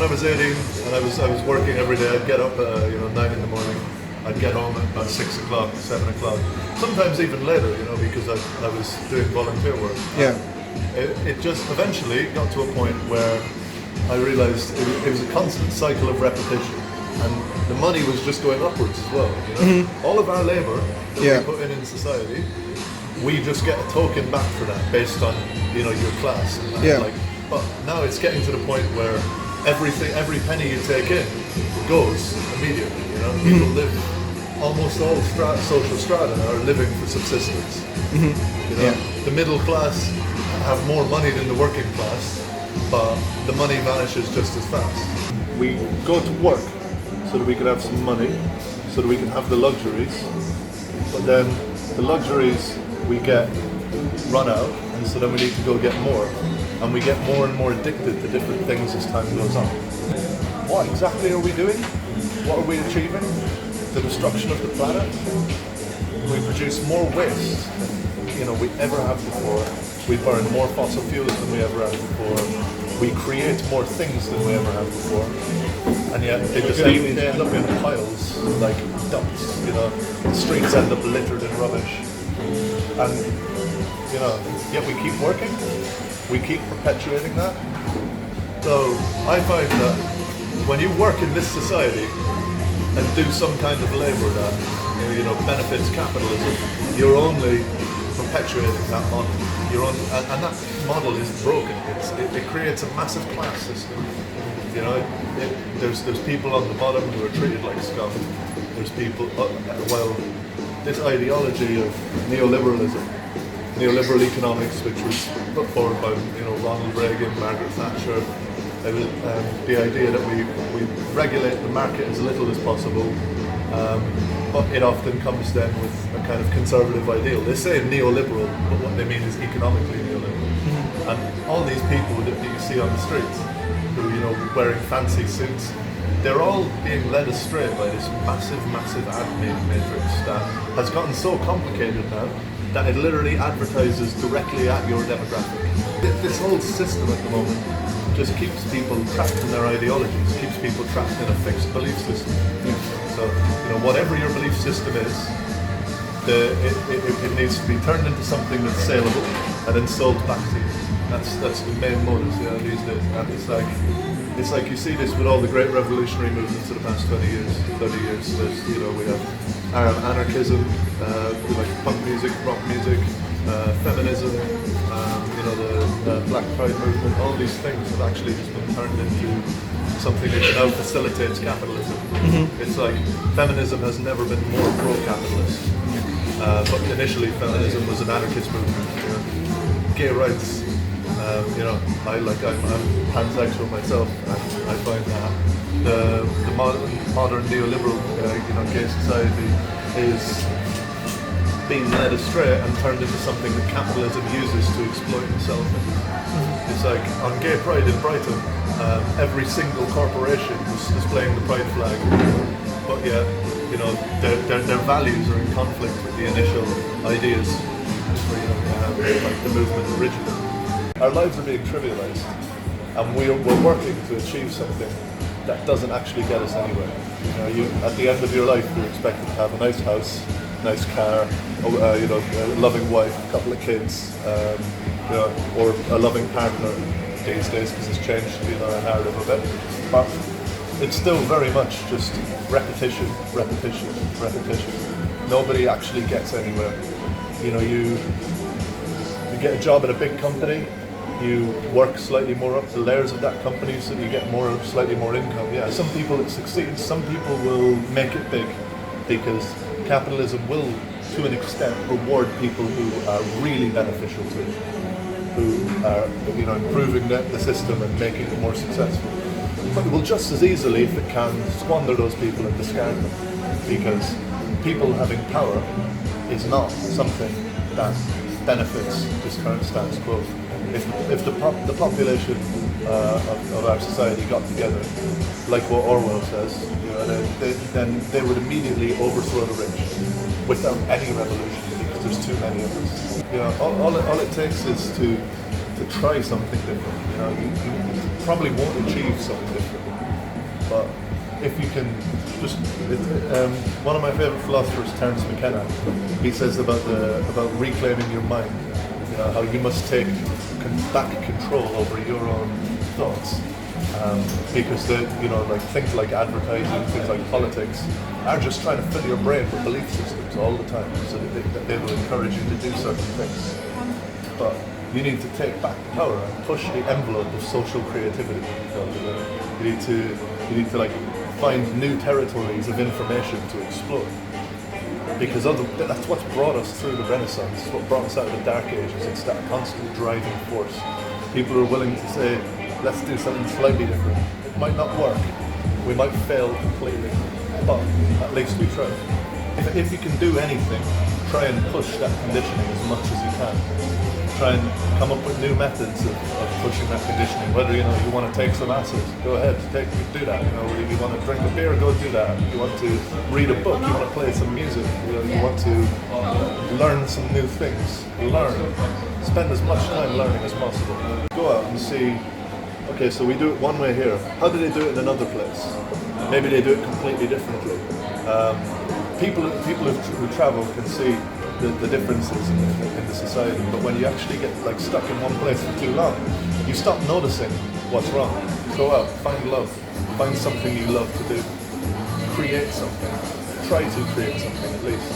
when I was 18 and I was working every day, I'd get up 9 in the morning. I'd get home at about 6 o'clock, 7 o'clock. Sometimes even later, because I was doing volunteer work. Yeah. It just eventually got to a point where I realized it was a constant cycle of repetition, and the money was just going upwards as well. All of our labor that we put in society, we just get a token back for that based on your class. But now it's getting to the point where every penny you take in goes immediately. People live, almost all social strata are living for subsistence. The middle class have more money than the working class, but the money vanishes just as fast. We go to work so that we can have some money, so that we can have the luxuries, but then the luxuries we get run out, and so then we need to go get more, and we get more and more addicted to different things as time goes on. What exactly are we doing? What are we achieving? The destruction of the planet. We produce more waste than we ever have before. We burn more fossil fuels than we ever have before. We create more things than we ever have before. And yet they end up in piles like dumps. The streets end up littered in rubbish. And yet we keep working. We keep perpetuating that. So I find that when you work in this society and do some kind of labor that benefits capitalism, you're only perpetuating that model. And that model is broken. It creates a massive class system. There's people on the bottom who are treated like scum. There's people, this ideology of neoliberal economics, which was put forward by Ronald Reagan, Margaret Thatcher. It was the idea that we regulate the market as little as possible, but it often comes then with a kind of conservative ideal. They say neoliberal, but what they mean is economically neoliberal. And all these people that you see on the streets, who wearing fancy suits, they're all being led astray by this massive ad matrix that has gotten so complicated now that it literally advertises directly at your demographic. This whole system at the moment just keeps people trapped in their ideologies, keeps people trapped in a fixed belief system. So, whatever your belief system is, it needs to be turned into something that's saleable and then sold back to you. That's the main motive these days. And it's like you see this with all the great revolutionary movements of the past 20 years, 30 years. There's, we have anarchism, like punk music, rock music, feminism, the Black Pride movement. All these things have actually just been turned into something that now facilitates capitalism. It's like feminism has never been more pro-capitalist, but initially feminism was an anarchist movement. Gay rights. I'm pansexual myself, and I find that the modern neoliberal gay society is being led astray and turned into something that capitalism uses to exploit itself. It's like on Gay Pride in Brighton, every single corporation was displaying the pride flag, but yet their values are in conflict with the initial ideas for like the movement originally. Our lives are being trivialized, and we're working to achieve something that doesn't actually get us anywhere. At the end of your life, you're expected to have a nice house, nice car, a loving wife, a couple of kids, or a loving partner these days, because it's changed our narrative a bit. But it's still very much just repetition. Nobody actually gets anywhere. You get a job at a big company, you work slightly more up the layers of that company so that you get slightly more income. Yeah, some people it succeeds, some people will make it big because capitalism will, to an extent, reward people who are really beneficial to it, who are improving the system and making it more successful. But it will just as easily, if it can, squander those people and discard them, because people having power is not something that benefits this current status quo. If the population of our society got together, like what Orwell says, then they would immediately overthrow the rich without any revolution, because there's too many of us. All it takes is to try something different. You probably won't achieve something different But if you can just, one of my favorite philosophers, Terence McKenna, he says about reclaiming your mind. You know, how you must take back control over your own thoughts. Because like things like advertising, things like politics, are just trying to fill your brain with belief systems all the time, so that they will encourage you to do certain things. But you need to take back power and push the envelope of social creativity. You need to like find new territories of information to explore. Because that's what's brought us through the Renaissance. It's what brought us out of the Dark Ages. It's that constant driving force. People are willing to say, let's do something slightly different. It might not work. We might fail completely, but at least we tried. If you can do anything, try and push that conditioning as much as you can. Try and come up with new methods of pushing that conditioning. Whether you want to take some acid, go ahead, do that. Whether you want to drink a beer, go do that. You want to read a book, you want to play some music, you want to learn some new things. Learn. Spend as much time learning as possible. Go out and see. Okay, so we do it one way here. How do they do it in another place? Maybe they do it completely differently. People who travel can see the differences in the society, but when you actually get like stuck in one place for too long, you stop noticing what's wrong. Go out, find love, find something you love to do, create something, try to create something at least.